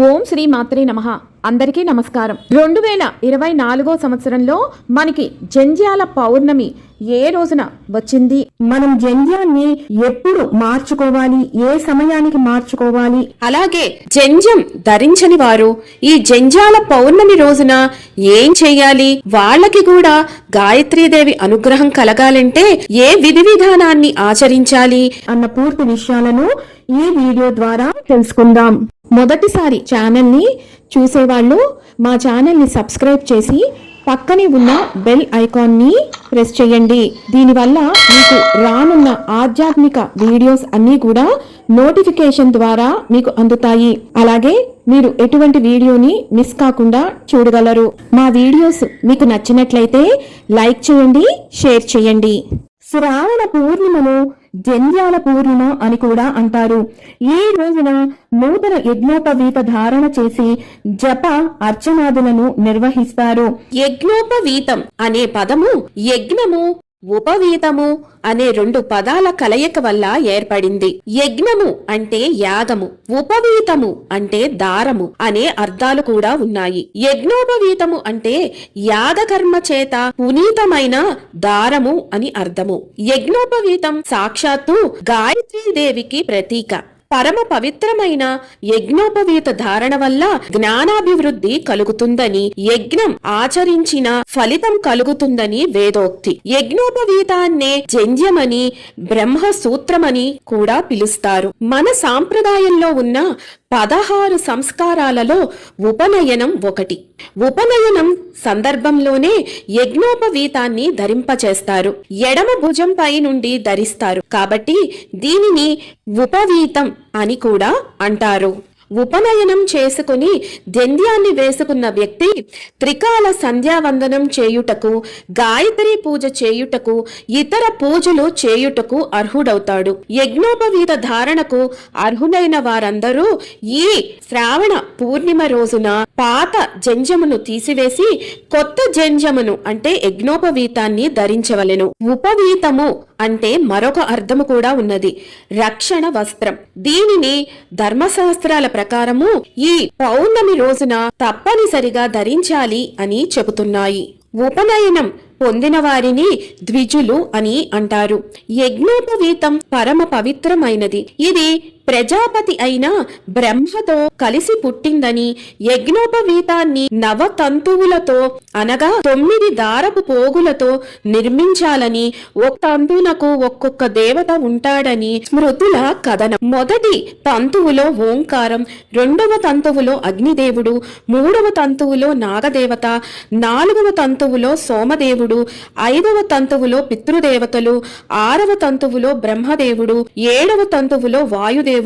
ఓం శ్రీ మాత్రే నమః. అందరికీ నమస్కారం. 2024 సంవత్సరంలో మనకి జంధ్యాల పౌర్ణమి ఏ రోజున వచ్చింది, మనం జంధ్యాన్ని ఎప్పుడు మార్చుకోవాలి, ఏ సమయానికి మార్చుకోవాలి, అలాగే జంధ్యం ధరించని వారు ఈ జంధ్యాల పౌర్ణమి రోజున ఏం చెయ్యాలి, వాళ్ళకి కూడా గాయత్రీదేవి అనుగ్రహం కలగాలంటే ఏ విధి విధానాన్ని ఆచరించాలి అన్న పూర్తి విషయాలను ఈ వీడియో ద్వారా తెలుసుకుందాం. మొదటిసారి ఛానల్ ని చూసేవాళ్ళు మా ఛానల్ ని సబ్స్క్రైబ్ చేసి పక్కనే ఉన్న బెల్ ఐకాన్ ని ప్రెస్ చేయండి. దీనివల్ల మీకు రానున్న ఆధ్యాత్మిక వీడియోస్ అన్నీ కూడా నోటిఫికేషన్ ద్వారా మీకు అందుతాయి. అలాగే మీరు ఎటువంటి వీడియోని మిస్ కాకుండా చూడగలరు. మా వీడియోస్ మీకు నచ్చినట్లయితే లైక్ చేయండి, షేర్ చేయండి. శ్రావణ పూర్ణిమను జంధ్యాల పూర్ణిమ అని కూడా అంటారు. ఈ రోజున నూతన యజ్ఞోపవీత ధారణ చేసి జప అర్చనాదులను నిర్వహిస్తారు. యజ్ఞోపవీతం అనే పదము యజ్ఞము, ఉపవీతము అనే రెండు పదాల కలయిక వల్ల ఏర్పడింది. యజ్ఞము అంటే యాగము, ఉపవీతము అంటే దారము అనే అర్థాలు కూడా ఉన్నాయి. యజ్ఞోపవీతము అంటే యాగకర్మ చేత పునీతమైన దారము అని అర్థము. యజ్ఞోపవీతం సాక్షాత్తు గాయత్రీదేవికి ప్రతీక. పరమ పవిత్రమైన యజ్ఞోపవీత ధారణ వల్ల జ్ఞానాభివృద్ధి కలుగుతుందని, యజ్ఞం ఆచరించిన ఫలితం కలుగుతుందని వేదోక్తి. యజ్ఞోపవీతాన్నే జంధ్యమని, బ్రహ్మసూత్రమని కూడా పిలుస్తారు. మన సాంప్రదాయంలో ఉన్న 16 సంస్కారాలలో ఉపనయనం ఒకటి. ఉపనయనం సందర్భంలోనే యజ్ఞోపవీతాన్ని ధరింపచేస్తారు. ఎడమ భుజంపై నుండి ధరిస్తారు కాబట్టి దీనిని ఉపవీతం అని కూడా అంటారు. ఉపనయనం చేసుకుని జంధ్యాన్ని వేసుకున్న వ్యక్తి త్రికాల సంధ్యావందనం చేయుటకు, గాయత్రి పూజ చేయుటకు, ఇతర పూజలు చేయుటకు అర్హుడవుతాడు. యజ్ఞోపవీత ధారణకు అర్హులైన వారందరూ ఈ శ్రావణ పూర్ణిమ రోజున పాత జంధ్యమును తీసివేసి కొత్త జంధ్యమును అంటే యజ్ఞోపవీతాన్ని ధరించవలెను. ఉపవీతము అంటే మరొక అర్థము కూడా ఉన్నది, రక్షణ వస్త్రం. దీనిని ధర్మశాస్త్రాల ప్రకారము ఈ పౌర్ణమి రోజున తప్పనిసరిగా ధరించాలి అని చెబుతున్నాయి. ఉపనయనం పొందిన వారిని ద్విజులు అని అంటారు. యజ్ఞోపవీతం పరమ పవిత్రమైనది. ఇది ప్రజాపతి అయిన బ్రహ్మతో కలిసి పుట్టిందని, యజ్ఞోపవీతాన్ని నవతంతువులతో అనగా 9 దారపు పోగులతో నిర్మించాలని, ఒక తంతువునకు ఒక్కొక్క దేవత ఉంటాడని స్మృతుల కథనం. మొదటి తంతువులో ఓంకారం, 2వ తంతువులో అగ్నిదేవుడు, 3వ తంతువులో నాగదేవత, 4వ తంతువులో సోమదేవుడు, 5వ తంతువులో పితృదేవతలు, 6వ తంతువులో బ్రహ్మదేవుడు, 7వ తంతువులో వాయుదేవుడు,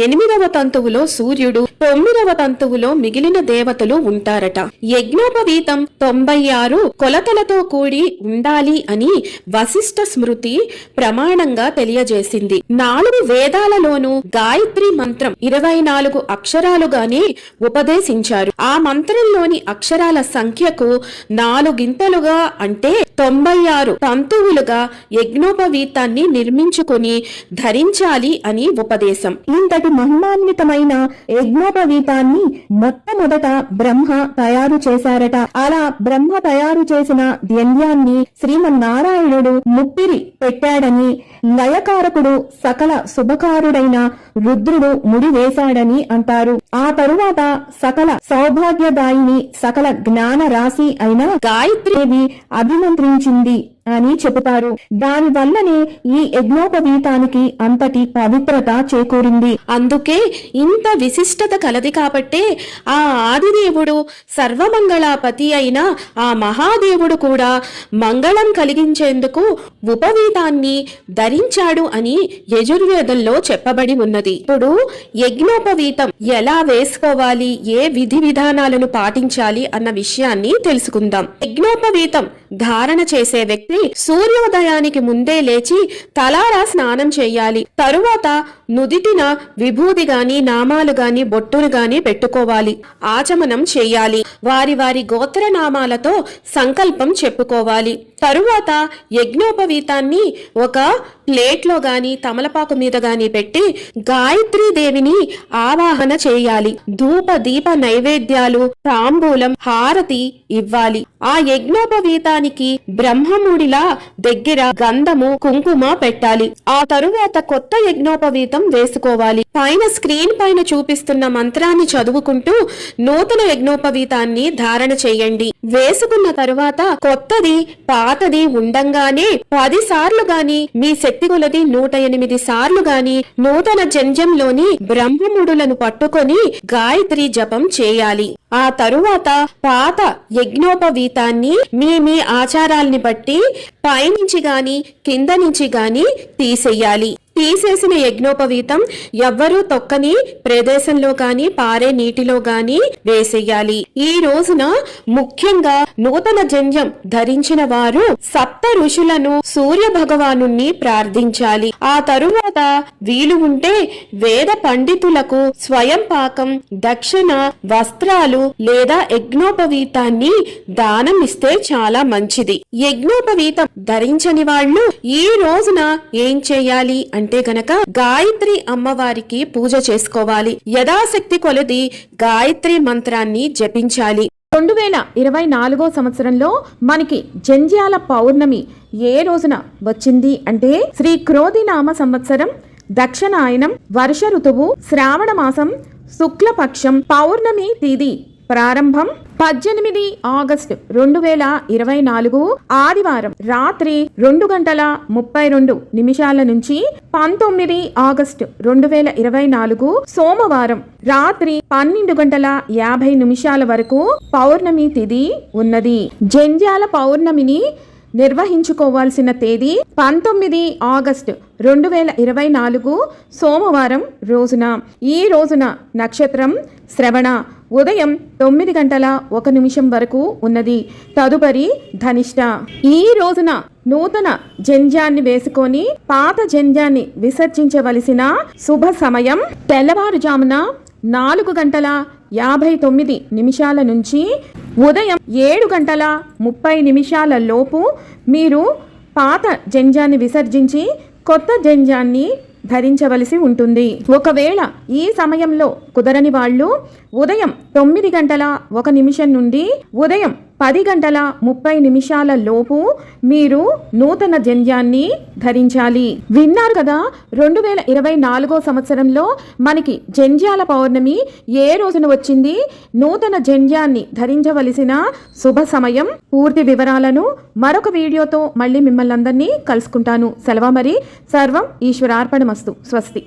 8వ తంతువులో సూర్యుడు, 9వ తంతువులో మిగిలిన దేవతలు ఉంటారట. యజ్ఞోపవీతం 96 కొలతలతో కూడి ఉండాలి అని వశిష్ఠ స్మృతి ప్రమాణంగా తెలియజేసింది. 4 వేదాలలోనూ గాయత్రి మంత్రం 24 అక్షరాలుగానే ఉపదేశించారు. ఆ మంత్రంలోని అక్షరాల సంఖ్యకు 4గింతలుగా అంటే 96 తంతువులుగా యజ్ఞోపవీతాన్ని నిర్మించుకుని ధరించాలి అని ఉపదేశం. ఇంతటి మహిమాన్వితమైన యజ్ఞోపవీతాన్ని మొట్టమొదట బ్రహ్మ తయారు చేశారట. అలా బ్రహ్మ తయారు చేసిన జంధ్యాన్ని శ్రీమన్నారాయణుడు ముప్పిరి పెట్టాడని, లయకారకుడు సకల శుభకారుడైన రుద్రుడు ముడి వేశాడని అంటారు. ఆ తరువాత సకల సౌభాగ్యదాయిని, సకల జ్ఞాన రాశి అయిన గాయత్రీదేవి అభిమంత్రించింది అని చెబుతారు. దాని వల్లనే ఈ యజ్ఞోపవీతానికి అంతటి పవిత్రత చేకూరింది. అందుకే ఇంత విశిష్టత కలది కాబట్టే ఆ ఆదిదేవుడు సర్వమంగళాపతి అయిన ఆ మహాదేవుడు కూడా మంగళం కలిగించేందుకు ఉపవీతాన్ని ధరించాడు అని యజుర్వేదంలో చెప్పబడి ఉన్నది. ఇప్పుడు యజ్ఞోపవీతం ఎలా వేసుకోవాలి, ఏ విధి విధానాలను పాటించాలి అన్న విషయాన్ని తెలుసుకుందాం. యజ్ఞోపవీతం ధారణ చేసే వ్యక్తి సూర్యోదయానికి ముందే లేచి తలారా స్నానం చేయాలి. తరువాత నుదిటిన విభూది గాని, నామాలు గాని, బొట్టును గాని పెట్టుకోవాలి. ఆచమనం చేయాలి. వారి వారి గోత్ర నామాలతో సంకల్పం చెప్పుకోవాలి. తరువాత యజ్ఞోపవీతాన్ని ఒక ప్లేట్లో గాని తమలపాకు మీద గాని పెట్టి గాయత్రీ దేవిని ఆవాహన చేయాలి. ధూప దీప నైవేద్యాలు, తాంబూలం, హారతి ఇవ్వాలి. ఆ యజ్ఞోపవీతానికి బ్రహ్మముడిలా దగ్గర గంధము, కుంకుమ పెట్టాలి. ఆ తరువాత కొత్త యజ్ఞోపవీతం వేసుకోవాలి. పైన స్క్రీన్ పైన చూపిస్తున్న మంత్రాన్ని చదువుకుంటూ నూతన యజ్ఞోపవీతాన్ని ధారణ చేయండి. వేసుకున్న తరువాత కొత్తది పాతది ఉండంగానే 10 సార్లు గాని, మీ శక్తి కొలది 108 సార్లు గాని నూతన జంజంలోని బ్రహ్మముడులను పట్టుకొని గాయత్రి జపం చేయాలి. ఆ తరువాత పాత యజ్ఞోపవీతాన్ని మీ ఆచారాల్ని బట్టి పైనుంచి గాని కింద నుంచి గాని తీసేయాలి. తీసేసిన యజ్ఞోపవీతం ఎవ్వరూ తొక్కని ప్రదేశంలో గాని పారే నీటిలో గాని వేసేయాలి. ఈ రోజున ముఖ్యంగా నూతన జంజం ధరించిన వారు సప్త ఋషులను, సూర్య భగవాను ప్రార్థించాలి. ఆ తరువాత వీలు ఉంటే వేద పండితులకు స్వయం పాకం, దక్షిణ, వస్త్రాలు లేదా యజ్ఞోపవీతాన్ని దానం ఇస్తే చాలా మంచిది. యజ్ఞోపవీతం ధరించని వాళ్ళు ఈ రోజున ఏం చేయాలి అంటే గనక గాయత్రి అమ్మవారికి పూజ చేసుకోవాలి. యథాశక్తి కొలది గాయత్రి మంత్రాన్ని జపించాలి. 2024 సంవత్సరంలో మనకి జంధ్యాల పౌర్ణమి ఏ రోజున వచ్చింది అంటే శ్రీ క్రోధినామ సంవత్సరం, దక్షిణాయనం, వర్ష ఋతువు, శ్రావణ మాసం, శుక్లపక్షం, పౌర్ణమి తేదీ ప్రారంభం 18 ఆగస్టు 2024 ఆదివారం రాత్రి 2:32 నుంచి 19 ఆగస్టు 2024 సోమవారం రాత్రి 12:50 వరకు పౌర్ణమి తిథి ఉన్నది. జంధ్యాల పౌర్ణమిని నిర్వహించుకోవాల్సిన తేదీ 19 ఆగస్టు 2024 సోమవారం రోజున. ఈ రోజున నక్షత్రం శ్రవణ ఉదయం 9:01 వరకు ఉన్నది. తదుపరి ధనిష్ట. ఈ రోజున నూతన జంధ్యాన్ని వేసుకొని పాత జంధ్యాన్ని విసర్జించవలసిన శుభ సమయం తెల్లవారుజామున 4:59 నుంచి ఉదయం 7:30 లోపు మీరు పాత జంధ్యాన్ని విసర్జించి కొత్త జంధ్యాన్ని ధరించవలసి ఉంటుంది. ఒకవేళ ఈ సమయంలో కుదరని వాళ్ళు ఉదయం 9:01 నుండి ఉదయం 10:30 లోపు మీరు నూతన జంధ్యాన్ని ధరించాలి. విన్నారు కదా, 2024 సంవత్సరంలో మనకి జంధ్యాల పౌర్ణమి ఏ రోజున వచ్చింది, నూతన జంధ్యాన్ని ధరించవలసిన శుభ సమయం, పూర్తి వివరాలను మరొక వీడియోతో మళ్ళీ మిమ్మల్ని అందరినీ కలుసుకుంటాను. సెలవు మరి. సర్వం ఈశ్వరార్పణమస్తు. స్వస్తి.